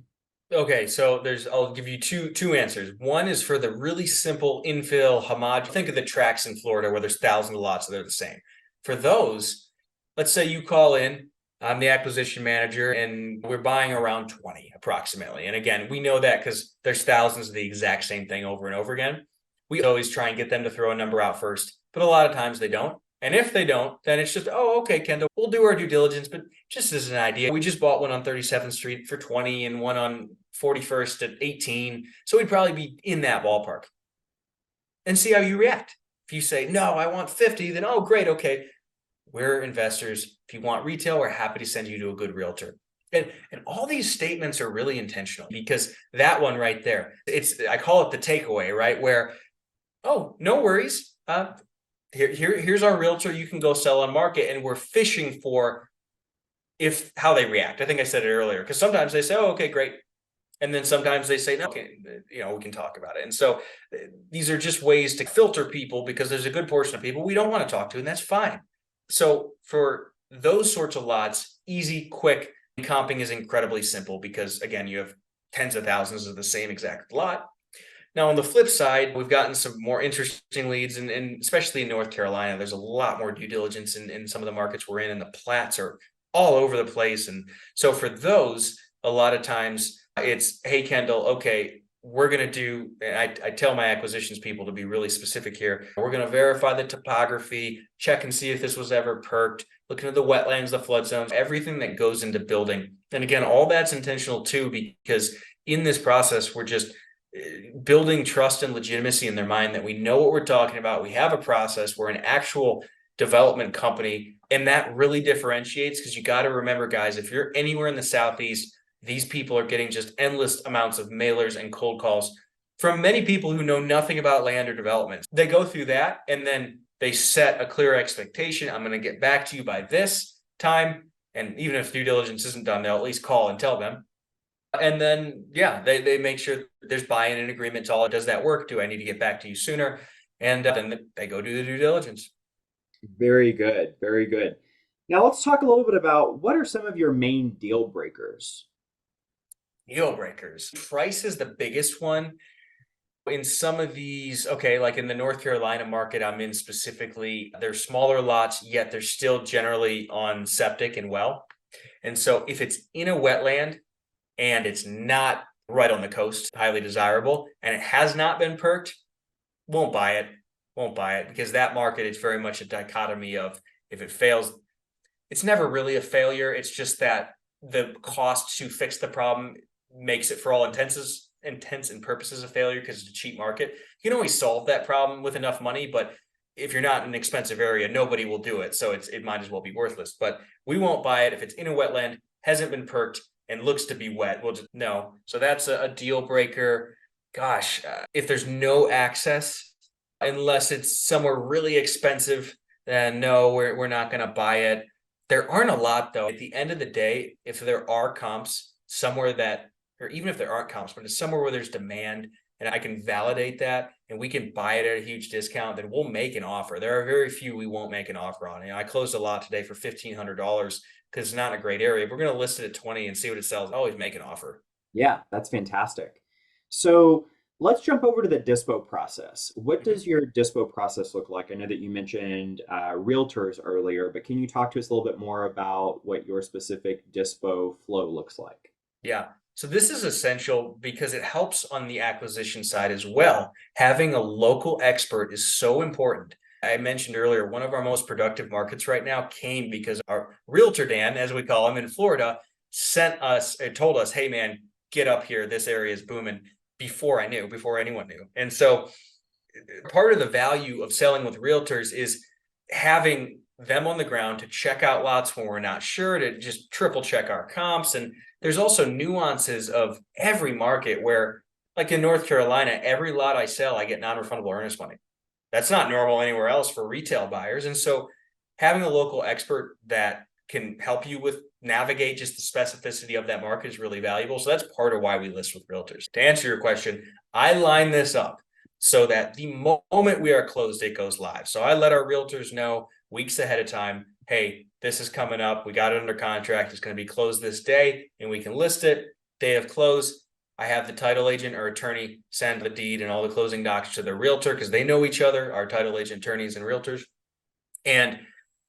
Okay, so I'll give you two answers. One is for the really simple infill homogeneous. Think of the tracks in Florida where there's thousands of lots, so they're the same. For those, let's say you call in, I'm the acquisition manager, and we're buying around 20 approximately. And again, we know that because there's thousands of the exact same thing over and over again. We always try and get them to throw a number out first, but a lot of times they don't. And if they don't, then it's just, oh, okay, Kendall, we'll do our due diligence. But just as an idea, we just bought one on 37th Street for 20 and one on 41st at 18. So we'd probably be in that ballpark and see how you react. If you say, no, I want 50, then, oh, great. Okay. We're investors. If you want retail, we're happy to send you to a good realtor. And all these statements are really intentional because that one right there, I call it the takeaway, right? Where, oh, no worries. Here's our realtor. You can go sell on market. And we're fishing for how they react. I think I said it earlier because sometimes they say, oh, okay, great. And then sometimes they say, no, okay, we can talk about it. And so these are just ways to filter people because there's a good portion of people we don't want to talk to, and that's fine. So for those sorts of lots, easy, quick, comping is incredibly simple because, again, you have tens of thousands of the same exact lot. Now, on the flip side, we've gotten some more interesting leads, and especially in North Carolina, there's a lot more due diligence in some of the markets we're in, and the plats are all over the place. And so for those, a lot of times it's, hey, Kendall, okay, we're going to do, and I tell my acquisitions people to be really specific here. We're going to verify the topography, check and see if this was ever perked, looking at the wetlands, the flood zones, everything that goes into building. And again, all that's intentional too, because in this process, we're just building trust and legitimacy in their mind that we know what we're talking about. We have a process. We're an actual development company. And that really differentiates because you got to remember, guys, if you're anywhere in the Southeast, these people are getting just endless amounts of mailers and cold calls from many people who know nothing about land or development. They go through that and then they set a clear expectation. I'm going to get back to you by this time. And even if due diligence isn't done, they'll at least call and tell them. And then, yeah, they make sure there's buy-in and agreement to all. Does that work? Do I need to get back to you sooner? And then they go do the due diligence. Very good. Very good. Now let's talk a little bit about what are some of your main deal breakers? Deal breakers. Price is the biggest one. In some of these, okay, like in the North Carolina market I'm in specifically, they're smaller lots, yet they're still generally on septic and well. And so if it's in a wetland, and it's not right on the coast, highly desirable, and it has not been perked, won't buy it because that market is very much a dichotomy of if it fails, it's never really a failure. It's just that the cost to fix the problem makes it, for all intents and purposes, a failure because it's a cheap market. You can always solve that problem with enough money, but if you're not in an expensive area, nobody will do it. So it might as well be worthless. But we won't buy it if it's in a wetland, hasn't been perked, and looks to be wet. We'll just no. So that's a deal breaker. Gosh, if there's no access, unless it's somewhere really expensive, then no, we're not going to buy it. There aren't a lot, though. At the end of the day, if there are comps somewhere that, or even if there aren't comps, but it's somewhere where there's demand and I can validate that and we can buy it at a huge discount, then we'll make an offer. There are very few we won't make an offer on. I closed a lot today for $1,500 because it's not in a great area. If we're going to list it at 20 and see what it sells, always make an offer. Yeah, that's fantastic. So let's jump over to the dispo process. What does your dispo process look like? I know that you mentioned realtors earlier, but can you talk to us a little bit more about what your specific dispo flow looks like? Yeah. So this is essential because it helps on the acquisition side as well. Having a local expert is so important. I mentioned earlier, one of our most productive markets right now came because our realtor, Dan, as we call him in Florida, told us, hey man, get up here. This area is booming, before anyone knew. And so part of the value of selling with realtors is having them on the ground to check out lots when we're not sure, to just triple check our comps. And there's also nuances of every market where, like in North Carolina, every lot I sell, I get non-refundable earnest money. That's not normal anywhere else for retail buyers. And so having a local expert that can help you with navigate just the specificity of that market is really valuable. So that's part of why we list with realtors. To answer your question, I line this up so that the moment we are closed, it goes live. So I let our realtors know weeks ahead of time, hey, this is coming up. We got it under contract. It's going to be closed this day, and we can list it. Day of close, I have the title agent or attorney send the deed and all the closing docs to the realtor because they know each other, our title agent, attorneys, and realtors. And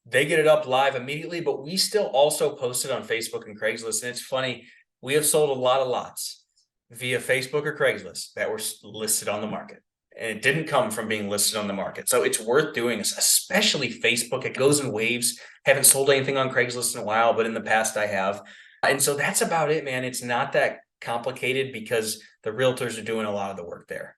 they get it up live immediately, but we still also post it on Facebook and Craigslist. And it's funny, we have sold a lot of lots via Facebook or Craigslist that were listed on the market. And it didn't come from being listed on the market. So it's worth doing, especially Facebook. It goes in waves. Haven't sold anything on Craigslist in a while, but in the past I have. And so that's about it, man. It's not that complicated because the realtors are doing a lot of the work there.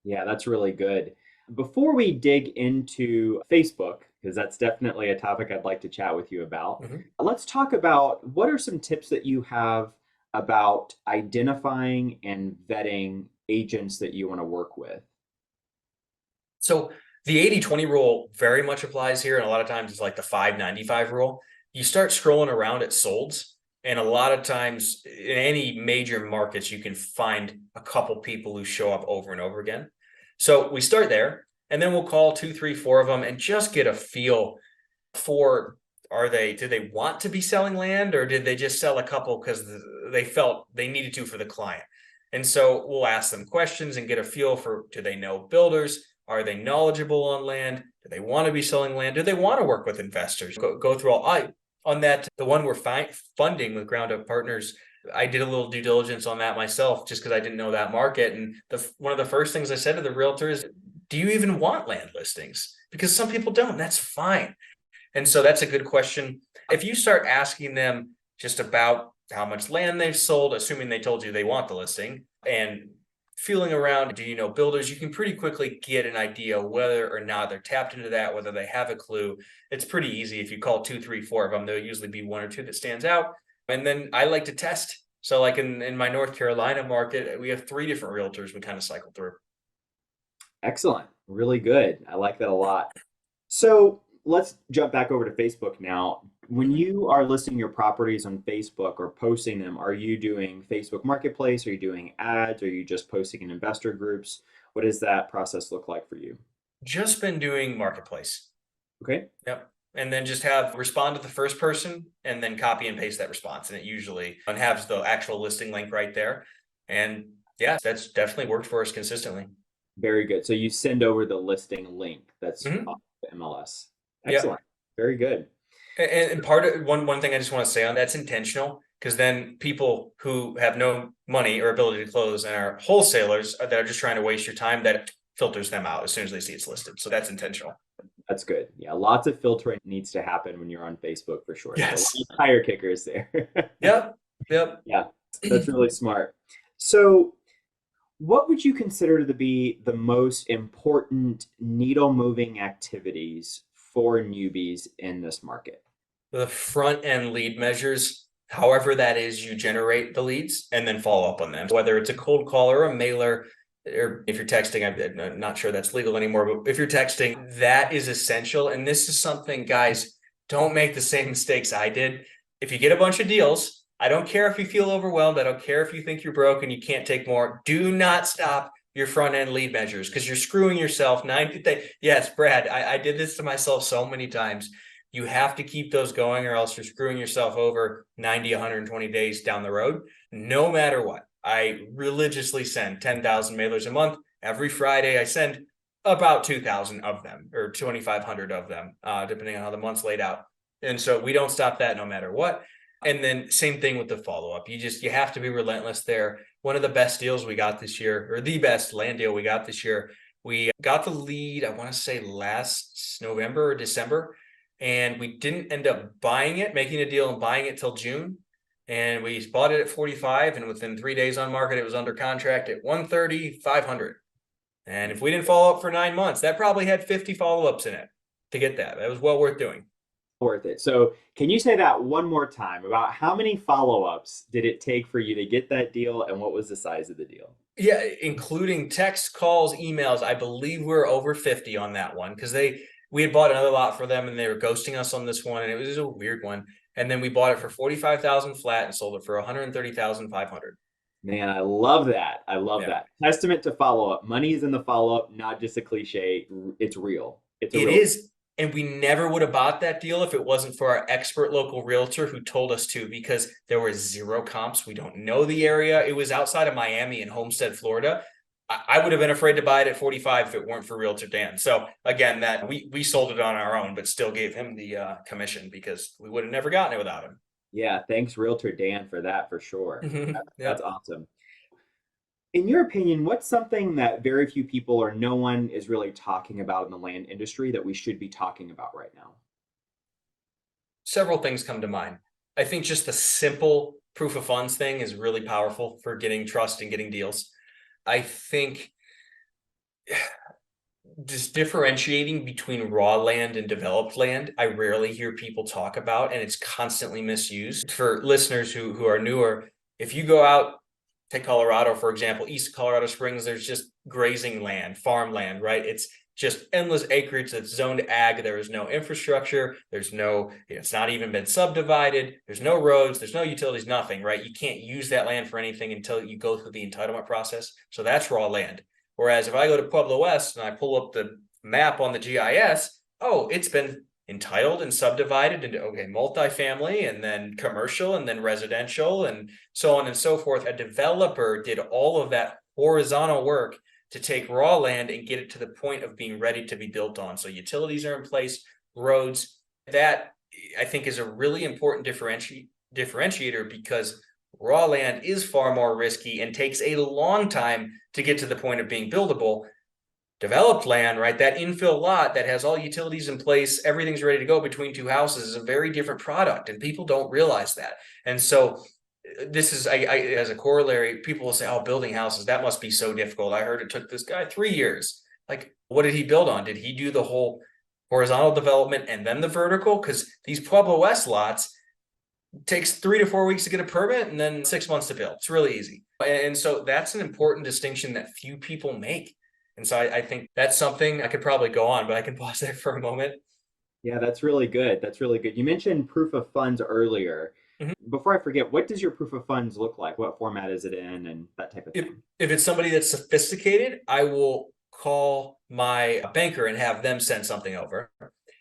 Yeah, that's really good. Before we dig into Facebook, because that's definitely a topic I'd like to chat with you about, let's talk about what are some tips that you have about identifying and vetting agents that you want to work with. So the 80-20 rule very much applies here. And a lot of times it's like the 595 rule. You start scrolling around at solds. And a lot of times in any major markets, you can find a couple people who show up over and over again. So we start there and then we'll call 2, 3, 4 of them and just get a feel for, do they want to be selling land, or did they just sell a couple because they felt they needed to for the client? And so we'll ask them questions and get a feel for, do they know builders? Are they knowledgeable on land? Do they want to be selling land? Do they want to work with investors? Go through all on that. The one we're funding with Ground Up Partners, I did a little due diligence on that myself just because I didn't know that market. And one of the first things I said to the realtor is, do you even want land listings? Because some people don't, that's fine. And so that's a good question. If you start asking them just about how much land they've sold, assuming they told you they want the listing, and feeling around, do you know builders, you can pretty quickly get an idea whether or not they're tapped into that, whether they have a clue. It's pretty easy. If you call 2, 3, 4 of them, there'll usually be 1 or 2 that stands out. And then I like to test. So like in my North Carolina market, we have 3 different realtors we kind of cycle through. Excellent. Really good. I like that a lot. So let's jump back over to Facebook now. When you are listing your properties on Facebook or posting them, are you doing Facebook Marketplace? Are you doing ads? Are you just posting in investor groups? What does that process look like for you? Just been doing Marketplace. Okay. Yep. And then just have respond to the first person and then copy and paste that response. And it usually has the actual listing link right there. And yeah, that's definitely worked for us consistently. Very good. So you send over the listing link that's off the MLS. Excellent. Yep. Very good. And part of one thing I just want to say on that's intentional, because then people who have no money or ability to close and are wholesalers that are just trying to waste your time, that filters them out as soon as they see it's listed. So that's intentional. That's good. Yeah, lots of filtering needs to happen when you're on Facebook for sure. So a lot Yes. of tire kickers there. Yep. Yep. Yeah, that's really smart. So, what would you consider to be the most important needle moving activities for newbies in this market? The front end lead measures, however that is, you generate the leads and then follow up on them, whether it's a cold call or a mailer, or if you're texting. I'm not sure that's legal anymore, but if you're texting, that is essential. And this is something, guys, don't make the same mistakes I did. If you get a bunch of deals, I don't care if you feel overwhelmed, I don't care if you think you're broke and you can't take more, do not stop your front end lead measures, because you're screwing yourself. Yes, Brad, I did this to myself so many times. You have to keep those going, or else you're screwing yourself over 90, 120 days down the road, no matter what. I religiously send 10,000 mailers a month. Every Friday, I send about 2,000 of them, or 2,500 of them, depending on how the month's laid out. And so we don't stop that no matter what. And then same thing with the follow-up. You have to be relentless there. One of the best deals we got this year, or the best land deal we got this year, we got the lead, I want to say last November or December, and we didn't end up buying it, making a deal and buying it till June. And we bought it at 45, and within 3 days on market, it was under contract at 130, 500. And if we didn't follow up for 9 months, that probably had 50 follow-ups in it to get that. That was well worth doing. Worth it. So, can you say that one more time about how many follow-ups did it take for you to get that deal and what was the size of the deal? Yeah, including text, calls, emails. I believe we're over 50 on that one, because we had bought another lot for them and they were ghosting us on this one, and it was a weird one. And then we bought it for 45,000 flat and sold it for 130,500. Man, I love that. I love Yeah. that. Testament to follow-up. Money is in the follow-up, not just a cliche. It's real. It's a It real. is. And we never would have bought that deal if it wasn't for our expert local realtor who told us to, because there were zero comps. We don't know the area. It was outside of Miami in Homestead, Florida. I would have been afraid to buy it at 45 if it weren't for Realtor Dan. So again, that we sold it on our own, but still gave him the commission, because we would have never gotten it without him. Yeah, thanks Realtor Dan for that for sure. That's Yep. awesome. In your opinion, what's something that very few people or no one is really talking about in the land industry that we should be talking about right now? Several things come to mind. I think just the simple proof of funds thing is really powerful for getting trust and getting deals. I think just differentiating between raw land and developed land, I rarely hear people talk about, and it's constantly misused. For listeners who are newer, if you go out, take Colorado, for example, east of Colorado Springs, there's just grazing land, farmland, right? It's just endless acreage that's zoned ag. There is no infrastructure. There's no, it's not even been subdivided. There's no roads. There's no utilities, nothing, right? You can't use that land for anything until you go through the entitlement process. So that's raw land. Whereas if I go to Pueblo West and I pull up the map on the GIS, oh, it's been entitled and subdivided into, okay, multifamily and then commercial and then residential and so on and so forth. A developer did all of that horizontal work to take raw land and get it to the point of being ready to be built on. So utilities are in place, roads. That I think is a really important differentiator, because raw land is far more risky and takes a long time to get to the point of being buildable. Developed land, right? That infill lot that has all utilities in place, everything's ready to go between two houses, is a very different product, and people don't realize that. And so this is, as a corollary, people will say, oh, building houses, that must be so difficult. I heard it took this guy 3 years. Like, what did he build on? Did he do the whole horizontal development and then the vertical? Because these Pueblo West lots takes 3 to 4 weeks to get a permit and then 6 months to build. It's really easy. And so that's an important distinction that few people make. And so I think that's something I could probably go on, but I can pause there for a moment. Yeah, that's really good. That's really good. You mentioned proof of funds earlier. Mhm. Before I forget, what does your proof of funds look like? What format is it in and that type of thing? If it's somebody that's sophisticated, I will call my banker and have them send something over.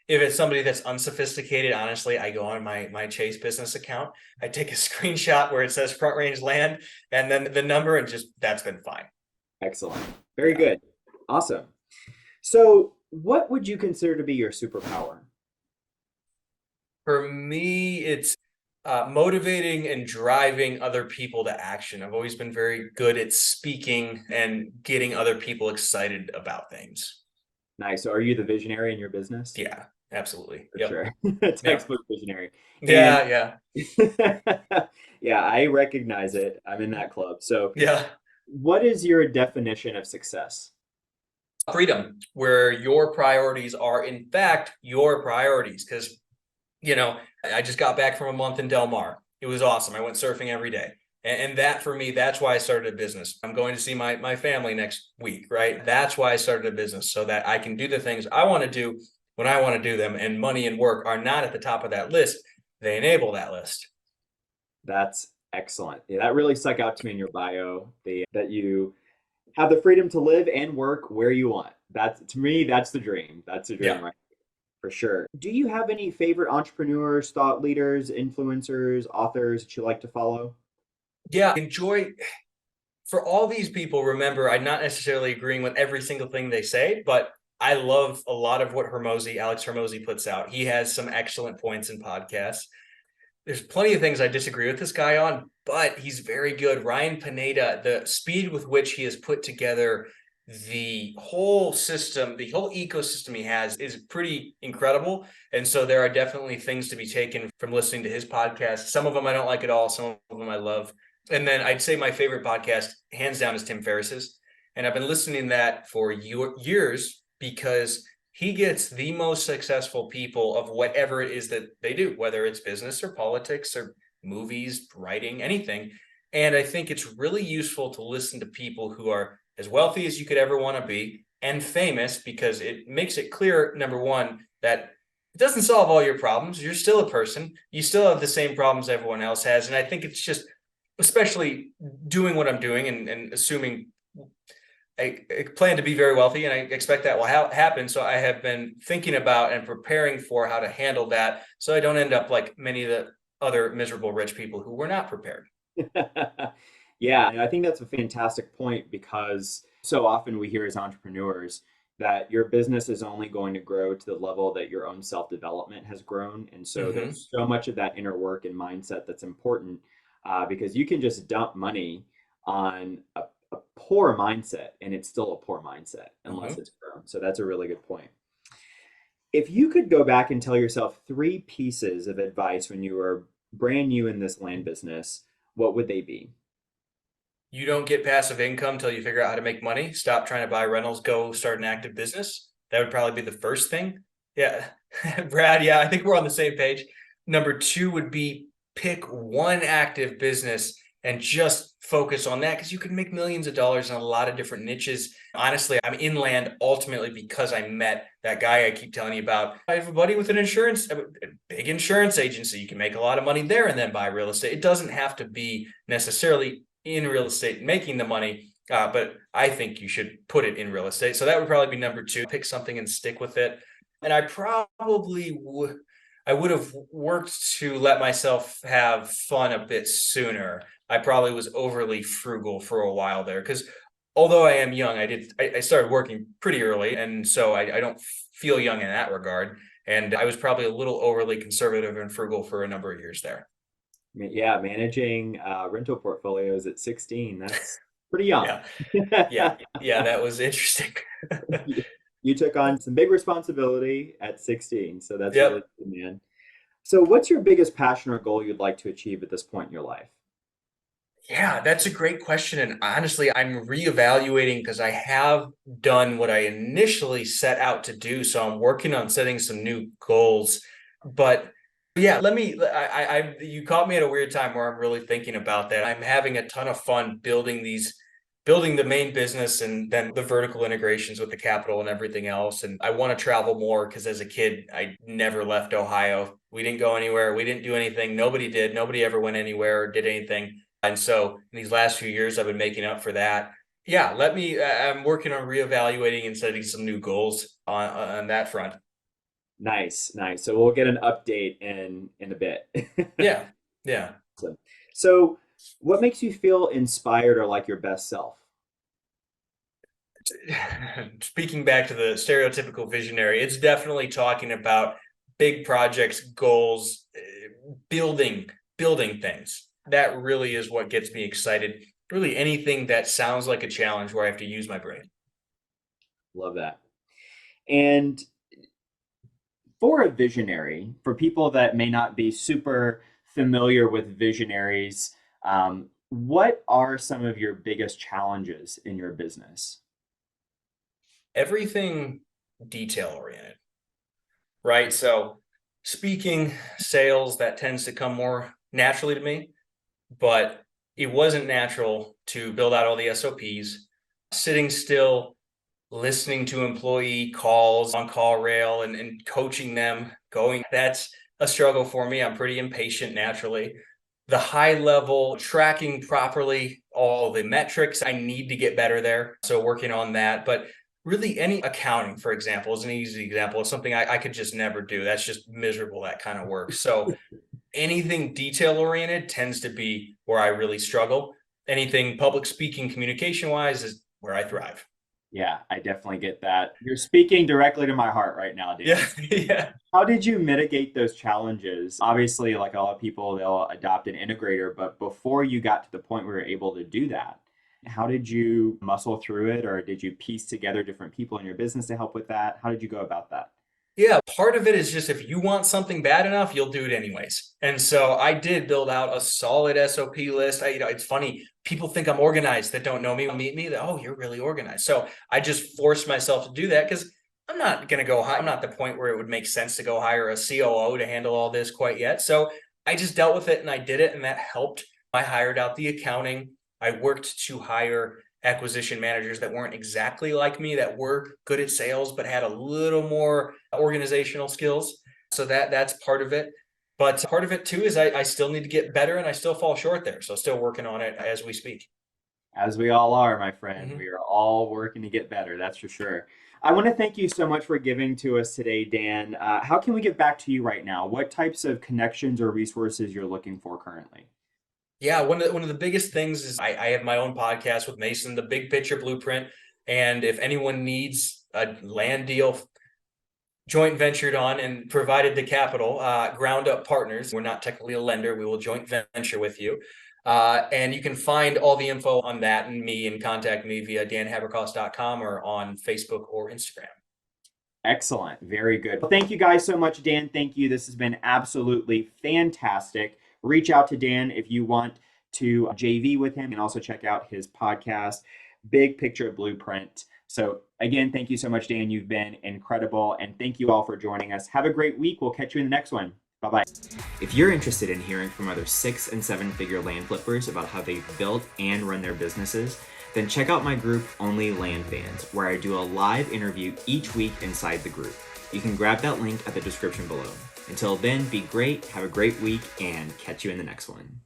If it's somebody that's unsophisticated, honestly, I go on my Chase business account. I take a screenshot where it says Front Range Land and then the number, and just that's been fine. Excellent. Very Yeah. good. Awesome. So, what would you consider to be your superpower? For me, it's motivating and driving other people to action. I've always been very good at speaking and getting other people excited about things. Nice. So are you the visionary in your business? Yeah, absolutely. For Yep. sure. Yep. Textbook visionary. And Yeah. Yeah. yeah, I recognize it. I'm in that club. So Yeah. what is your definition of success? Freedom, where your priorities are, in fact, your priorities. Because, I just got back from a month in Del Mar. It was awesome. I went surfing every day. And that for me, that's why I started a business. I'm going to see my family next week, right? That's why I started a business, so that I can do the things I want to do when I want to do them. And money and work are not at the top of that list. They enable that list. That's excellent. Yeah, that really stuck out to me in your bio, that you have the freedom to live and work where you want. That's to me, that's the dream. That's the dream, Yeah. right? For sure. Do you have any favorite entrepreneurs, thought leaders, influencers, authors that you like to follow? Yeah. Enjoy. For all these people, remember, I'm not necessarily agreeing with every single thing they say, but I love a lot of what Alex Hermosi puts out. He has some excellent points in podcasts. There's plenty of things I disagree with this guy on, but he's very good. Ryan Pineda, the speed with which he has put together the whole system, the whole ecosystem he has is pretty incredible. And so there are definitely things to be taken from listening to his podcast. Some of them I don't like at all. Some of them I love. And then I'd say my favorite podcast, hands down, is Tim Ferriss's. And I've been listening to that for years because he gets the most successful people of whatever it is that they do, whether it's business or politics or movies, writing, anything. And I think it's really useful to listen to people who are as wealthy as you could ever want to be and famous, because it makes it clear, number one, that it doesn't solve all your problems. You're still a person. You still have the same problems everyone else has. And I think it's just, especially doing what I'm doing and assuming I plan to be very wealthy, and I expect that will happen. So I have been thinking about and preparing for how to handle that, so I don't end up like many of the other miserable rich people who were not prepared. Yeah, and I think that's a fantastic point because so often we hear as entrepreneurs that your business is only going to grow to the level that your own self-development has grown. And so Mm-hmm. there's so much of that inner work and mindset that's important because you can just dump money on a poor mindset and it's still a poor mindset unless Mm-hmm. it's grown. So that's a really good point. If you could go back and tell yourself three pieces of advice when you were brand new in this land business, what would they be? You don't get passive income until you figure out how to make money. Stop trying to buy rentals. Go start an active business. That would probably be the first thing. Yeah, Brad. Yeah, I think we're on the same page. Number two would be pick one active business and just focus on that, because you can make millions of dollars in a lot of different niches. Honestly, I'm inland ultimately because I met that guy I keep telling you about. I have a buddy with a big insurance agency. You can make a lot of money there and then buy real estate. It doesn't have to be necessarily in real estate making the money, but I think you should put it in real estate. So that would probably be number two. Pick something and stick with it. And I would have worked to let myself have fun a bit sooner. I probably was overly frugal for a while there, because although I am young, I started working pretty early, and so I don't feel young in that regard. And I was probably a little overly conservative and frugal for a number of years there. Yeah, managing rental portfolios at 16, that's pretty young. Yeah. Yeah, that was interesting. You took on some big responsibility at 16, so that's really Yep. good, man. So, what's your biggest passion or goal you'd like to achieve at this point in your life? Yeah, that's a great question. And honestly, I'm reevaluating because I have done what I initially set out to do. So I'm working on setting some new goals. But yeah, you caught me at a weird time where I'm really thinking about that. I'm having a ton of fun building the main business and then the vertical integrations with the capital and everything else. And I want to travel more because as a kid, I never left Ohio. We didn't go anywhere. We didn't do anything. Nobody did. Nobody ever went anywhere or did anything. And so in these last few years, I've been making up for that. Yeah, I'm working on reevaluating and setting some new goals on that front. Nice, nice. So, we'll get an update in a bit. Yeah, yeah. Awesome. So, what makes you feel inspired or like your best self? Speaking back to the stereotypical visionary, it's definitely talking about big projects, goals, building, building things. That really is what gets me excited. Really anything that sounds like a challenge where I have to use my brain. Love that. And for a visionary, for people that may not be super familiar with visionaries, what are some of your biggest challenges in your business? Everything detail oriented, right? So speaking, sales, that tends to come more naturally to me, but it wasn't natural to build out all the SOPs, sitting still, listening to employee calls on call rail and coaching them going. That's a struggle for me. I'm pretty impatient naturally. The high level tracking properly all the metrics, I need to get better there. So working on that. But really, any accounting, for example, is an easy example of something I could just never do. That's just miserable, that kind of work. So anything detail oriented tends to be where I really struggle. Anything public speaking, communication wise, is where I thrive. Yeah, I definitely get that. You're speaking directly to my heart right now, Dan. Yeah, yeah. How did you mitigate those challenges? Obviously, like a lot of people, they'll adopt an integrator, but before you got to the point where you're able to do that, how did you muscle through it, or did you piece together different people in your business to help with that? How did you go about that? Yeah, part of it is just if you want something bad enough, you'll do it anyways. And so I did build out a solid SOP list. It's funny, people think I'm organized that don't know me, meet me, that, oh, you're really organized. So I just forced myself to do that because I'm not going to go high. I'm not at the point where it would make sense to go hire a COO to handle all this quite yet. So I just dealt with it and I did it, and that helped. I hired out the accounting. I worked to hire acquisition managers that weren't exactly like me, that were good at sales, but had a little more organizational skills. So that's part of it. But part of it too is I still need to get better, and I still fall short there. So still working on it as we speak. As we all are, my friend. Mhm. We are all working to get better, that's for sure. I want to thank you so much for giving to us today, Dan. How can we get back to you right now? What types of connections or resources you're looking for currently? Yeah, one of the biggest things is I have my own podcast with Mason, the Big Picture Blueprint. And if anyone needs a land deal joint ventured on and provided the capital, ground up partners. We're not technically a lender. We will joint venture with you. And you can find all the info on that and me, and contact me via danhaberkost.com or on Facebook or Instagram. Excellent. Very good. Well, thank you guys so much, Dan. Thank you. This has been absolutely fantastic. Reach out to Dan if you want to JV with him, and also check out his podcast, Big Picture Blueprint. So, again, thank you so much, Dan. You've been incredible. And thank you all for joining us. Have a great week. We'll catch you in the next one. Bye bye. If you're interested in hearing from other 6- and 7-figure land flippers about how they've built and run their businesses, then check out my group, Only Land Fans, where I do a live interview each week inside the group. You can grab that link at the description below. Until then, be great, have a great week, and catch you in the next one.